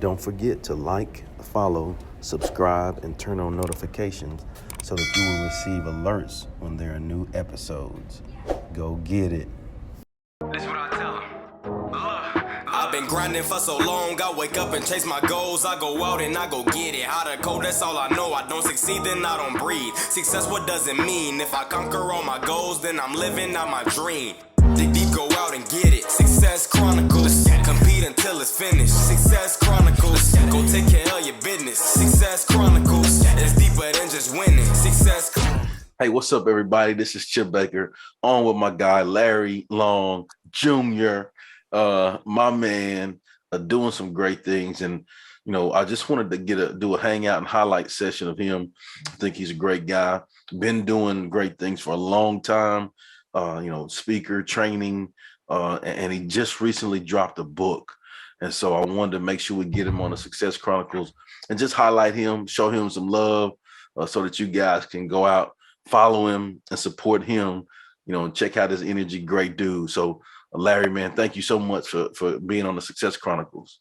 Don't forget to like, follow, subscribe, and turn on notifications so that you will receive alerts when there are new episodes. Go get it. That's what I tell them. I've been grinding for so long, I wake up and chase my goals. I go out and I go get it. How to code, that's all I know. I don't succeed, then I don't breathe. Success, what does it mean? If I conquer all my goals, then I'm living out my dream. Dig deep, go out and get it. Success Chronicles. Compete until it's finished. Success Chronicles. Go take care of your business. Success Chronicles. It's deeper than just winning. Success Chronicles. Hey, what's up, everybody? This is Chip Baker on with my guy, Larry Long Jr., my man, doing some great things. And, you know, I just wanted to do a hangout and highlight session of him. I think he's a great guy, been doing great things for a long time, speaker, training, and he just recently dropped a book. And so I wanted to make sure we get him on the Success Chronicles and just highlight him, show him some love so that you guys can go out, follow him and support him, and check out his energy. Great dude. So Larry, man, thank you so much for being on the Success Chronicles.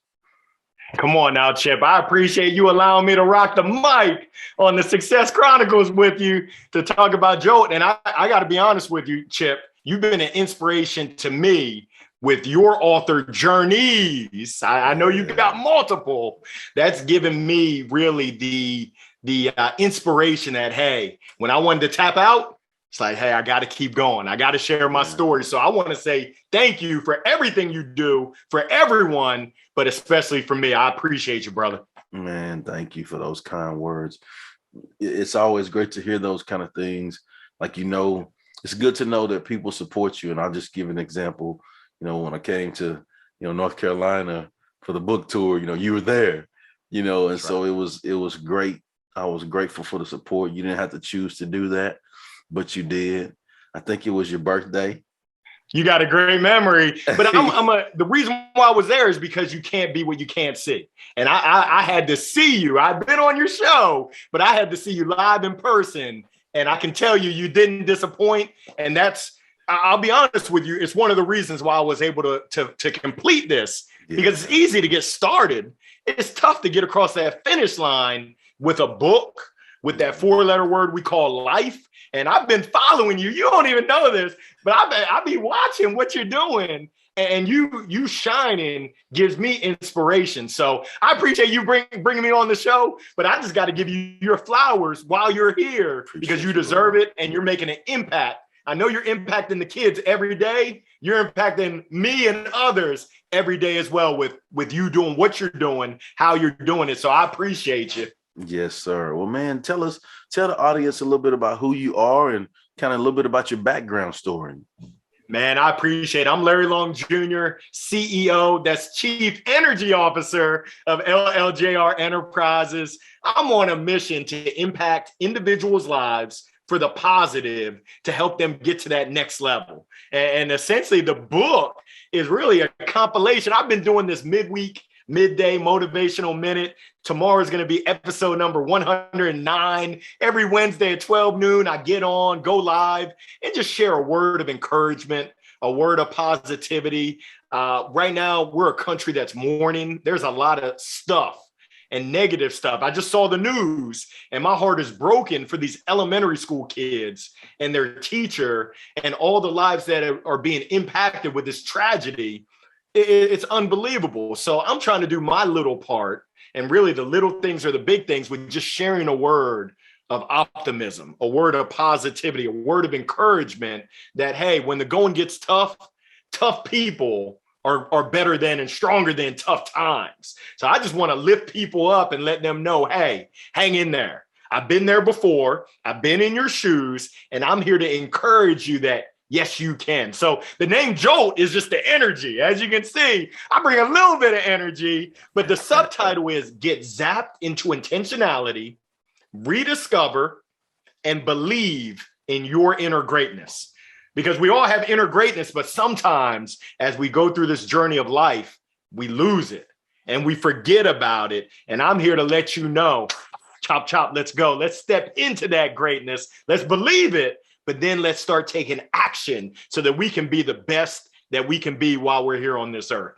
Come on now, Chip. I appreciate you allowing me to rock the mic on the Success Chronicles with you to talk about Jolt. And I got to be honest with you, Chip, you've been an inspiration to me with your author journeys. I know you've got multiple. That's given me really the inspiration that, hey, when I wanted to tap out, it's like, hey, I got to keep going. I got to share my story. So I want to say thank you for everything you do for everyone, but especially for me. I appreciate you, brother. Man, thank you for those kind words. It's always great to hear those kind of things. Like, it's good to know that people support you. And I'll just give an example. When I came to, North Carolina for the book tour, you were there, and That's so right. It was great. I was grateful for the support. You didn't have to choose to do that, but you did. I think it was your birthday. You got a great memory, but the reason why I was there is because you can't be what you can't see. And I had to see you. I've been on your show, but I had to see you live in person. And I can tell you, you didn't disappoint. And I'll be honest with you, it's one of the reasons why I was able to complete this, because it's easy to get started. It's tough to get across that finish line with a book, with that 4-letter word we call life. And I've been following you. You don't even know this, but I be watching what you're doing, and you shining gives me inspiration. So I appreciate you bringing me on the show, but I just got to give you your flowers while you're here because you deserve it, and you're making an impact. I know you're impacting the kids every day. You're impacting me and others every day as well with you doing what you're doing, how you're doing it. So I appreciate you. Yes, sir. Well, man, tell the audience a little bit about who you are and kind of a little bit about your background story. Man, I appreciate it. I'm Larry Long Jr., CEO, that's Chief Energy Officer of LLJR Enterprises. I'm on a mission to impact individuals' lives for the positive to help them get to that next level. And essentially, the book is really a compilation. I've been doing this Midweek Midday Motivational Minute. Tomorrow is going to be episode number 109. Every Wednesday at 12 noon, I get on, go live, and just share a word of encouragement, a word of positivity. Right now, we're a country that's mourning. There's a lot of stuff and negative stuff. I just saw the news, and my heart is broken for these elementary school kids and their teacher and all the lives that are being impacted with this tragedy. It's unbelievable. So I'm trying to do my little part, and really the little things are the big things, with just sharing a word of optimism, a word of positivity, a word of encouragement that, hey, when the going gets tough people are better than and stronger than tough times. So I just want to lift people up and let them know, hey, hang in there. I've been there before. I've been in your shoes, and I'm here to encourage you that yes, you can. So the name Jolt is just the energy. As you can see, I bring a little bit of energy, but the subtitle is Get Zapped into Intentionality, Rediscover, and Believe in Your Inner Greatness. Because we all have inner greatness, but sometimes as we go through this journey of life, we lose it and we forget about it. And I'm here to let you know, chop, chop, let's go. Let's step into that greatness. Let's believe it. But then let's start taking action so that we can be the best that we can be while we're here on this earth.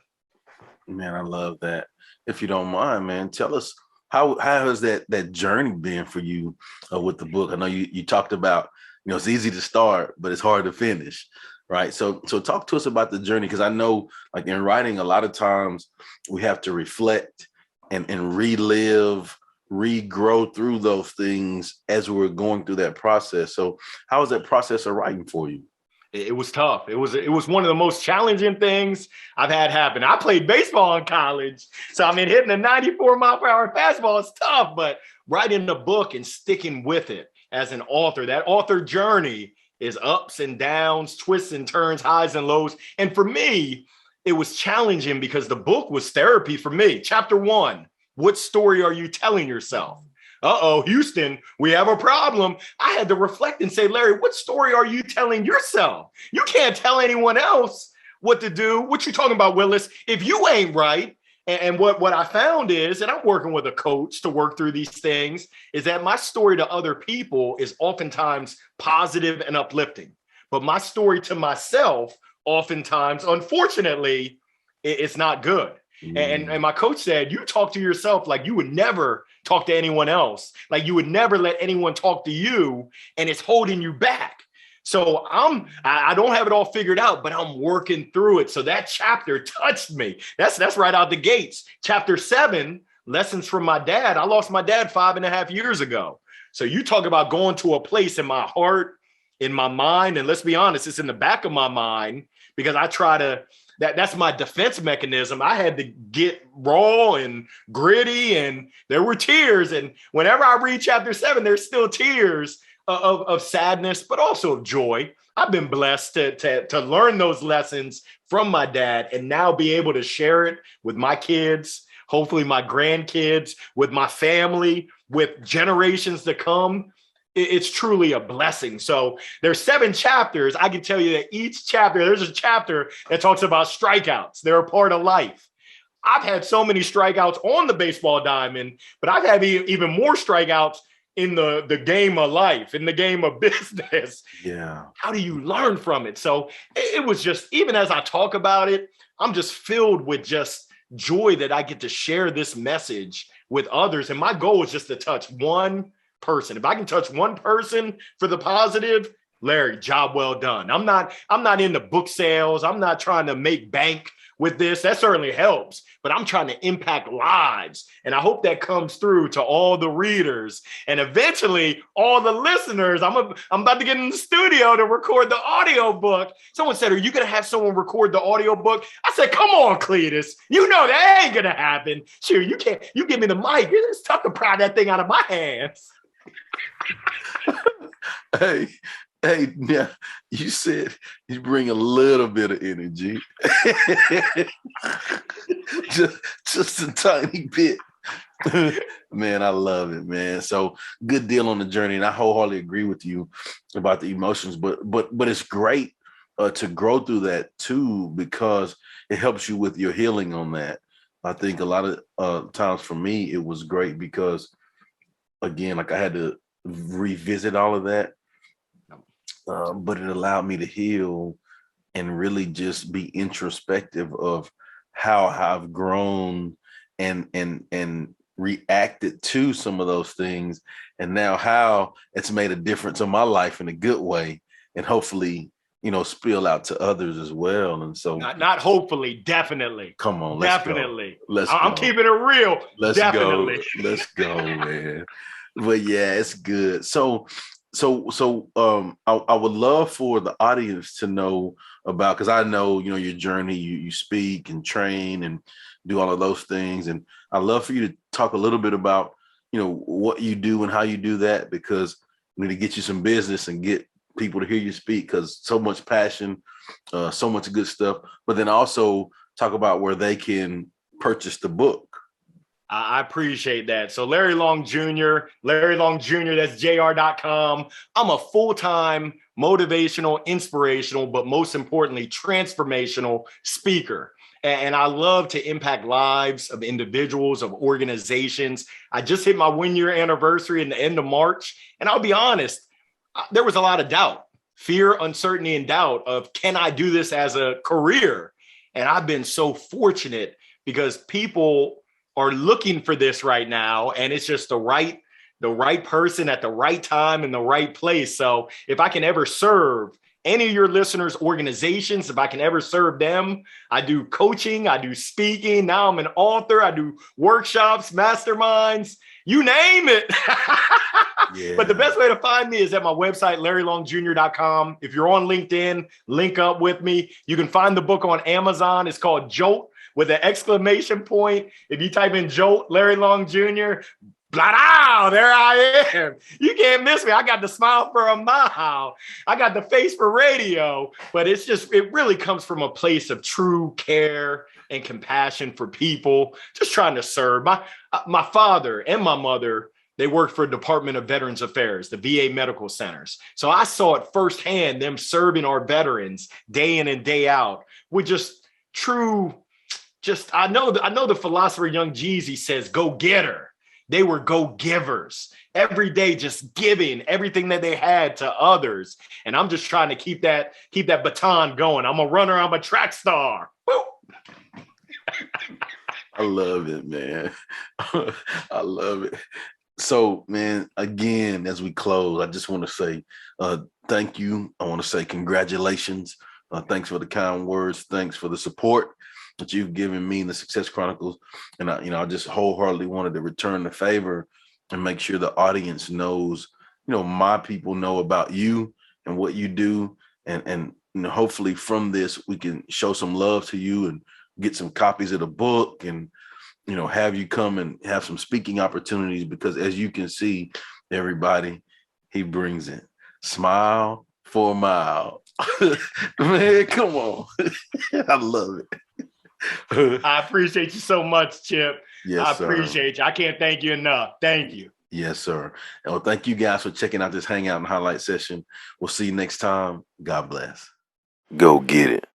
Man, I love that. if you don't mind, man, tell us how has that journey been for you with the book? I know you talked about, it's easy to start, but it's hard to finish, right? So talk to us about the journey, because I know, like, in writing, a lot of times we have to reflect and relive, regrow through those things as we're going through that process. So how was that process of writing for you? It was tough. It was one of the most challenging things I've had happen. I played baseball in college. So, I mean, hitting a 94 mile per hour fastball is tough, but writing the book and sticking with it as an author, that author journey is ups and downs, twists and turns, highs and lows. And for me, it was challenging because the book was therapy for me. Chapter 1, what story are you telling yourself? Houston, we have a problem. I had to reflect and say, Larry, what story are you telling yourself? You can't tell anyone else what to do. What you talking about, Willis? If you ain't right, and what I found is, and I'm working with a coach to work through these things, is that my story to other people is oftentimes positive and uplifting. But my story to myself, oftentimes, unfortunately, it's not good. And my coach said, you talk to yourself like you would never talk to anyone else, like you would never let anyone talk to you, and it's holding you back. So I don't have it all figured out, but I'm working through it. So that chapter touched me. That's right out the gates. Chapter 7, lessons from my dad. I lost my dad 5.5 years ago. So you talk about going to a place in my heart, in my mind, and let's be honest, it's in the back of my mind, because I try to, that's my defense mechanism. I had to get raw and gritty, and there were tears. And whenever I read chapter 7, there's still tears of sadness, but also of joy. I've been blessed to learn those lessons from my dad and now be able to share it with my kids, hopefully my grandkids, with my family, with generations to come. It's truly a blessing. So there's 7 chapters. I can tell you that each chapter, there's a chapter that talks about strikeouts. They're a part of life. I've had so many strikeouts on the baseball diamond, but I've had even more strikeouts in the game of life, in the game of business. Yeah. How do you learn from it? So it was just, even as I talk about it, I'm just filled with just joy that I get to share this message with others. And my goal is just to touch one person. If I can touch one person for the positive, Larry, job well done. I'm not into book sales. I'm not trying to make bank with this. That certainly helps, but I'm trying to impact lives. And I hope that comes through to all the readers and eventually all the listeners. I'm about to get in the studio to record the audio book. Someone said, are you going to have someone record the audio book? I said, come on, Cletus. You know that ain't going to happen. Sure, you can't. You give me the mic. It's tough to pry that thing out of my hands. Hey, yeah, you said you bring a little bit of energy, just a tiny bit. Man, I love it, man. So good deal on the journey, and I wholeheartedly agree with you about the emotions. But it's great to grow through that too, because it helps you with your healing on that. I think a lot of times for me, it was great because, again, like I had to revisit all of that. But it allowed me to heal and really just be introspective of how I've grown and reacted to some of those things, and now how it's made a difference in my life in a good way, and hopefully, spill out to others as well. And so, not hopefully, definitely. Come on, definitely. I'm keeping it real. Let's definitely. Go. Let's go, man. But yeah, it's good. So I would love for the audience to know about, because I know, your journey, you speak and train and do all of those things. And I'd love for you to talk a little bit about, what you do and how you do that, because we need to get you some business and get people to hear you speak, because so much passion, so much good stuff. But then also talk about where they can purchase the book. I appreciate that. So Larry Long Jr., that's jr.com. I'm a full-time motivational, inspirational, but most importantly, transformational speaker. And I love to impact lives of individuals, of organizations. I just hit my 1-year anniversary in the end of March. And I'll be honest, there was a lot of doubt, fear, uncertainty, and doubt of, can I do this as a career? And I've been so fortunate because people are looking for this right now, and it's just the right person at the right time in the right place. So if I can ever serve any of your listeners' organizations, if I can ever serve them, I do coaching, I do speaking. Now I'm an author. I do workshops, masterminds, you name it. Yeah. But the best way to find me is at my website, LarryLongJr.com. If you're on LinkedIn, link up with me. You can find the book on Amazon. It's called Jolt with an exclamation point. If you type in Jolt, Larry Long Jr., blah, there I am. You can't miss me. I got the smile for a mile. I got the face for radio. But it really comes from a place of true care and compassion for people, just trying to serve. My father and my mother, they worked for Department of Veterans Affairs, the VA medical centers. So I saw it firsthand, them serving our veterans day in and day out with just true, I know the philosopher Young Jeezy says, go get her. They were go-givers every day, just giving everything that they had to others. And I'm just trying to keep that baton going. I'm a runner. I'm a track star. Woo! I love it, man. I love it. So, man, again, as we close, I just want to say thank you. I want to say congratulations. Thanks for the kind words. Thanks for the support that you've given me in the Success Chronicles. And I just wholeheartedly wanted to return the favor and make sure the audience knows, my people know about you and what you do. And hopefully from this, we can show some love to you and get some copies of the book and, have you come and have some speaking opportunities, because as you can see, everybody, he brings it. Smile for a mile. Man, come on. I love it. I appreciate you so much, Chip. Yes, I appreciate you. I can't thank you enough. Thank you. Yes, sir. And well, thank you guys for checking out this Hangout and Highlight session. We'll see you next time. God bless. Go get it.